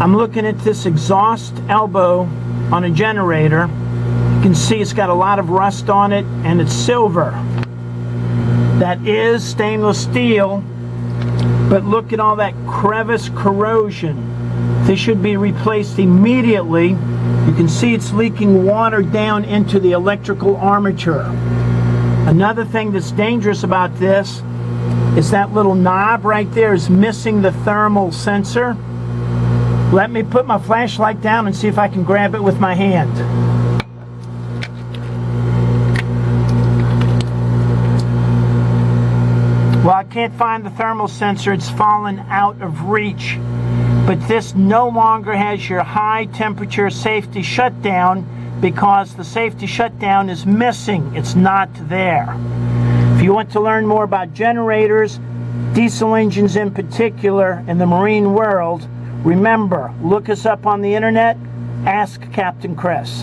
I'm looking at this exhaust elbow on a generator. You can see it's got a lot of rust on it, and it's silver. That is stainless steel, but look at all that crevice corrosion. This should be replaced immediately. You can see it's leaking water down into the electrical armature. Another thing that's dangerous about this is that little knob right there is missing the thermal sensor. Let me put my flashlight down and see if I can grab it with my hand. Well, I can't find the thermal sensor. It's fallen out of reach. But this no longer has your high temperature safety shutdown because the safety shutdown is missing. It's not there. If you want to learn more about generators, diesel engines in particular, in the marine world, remember, look us up on the internet, ask Captain Chris.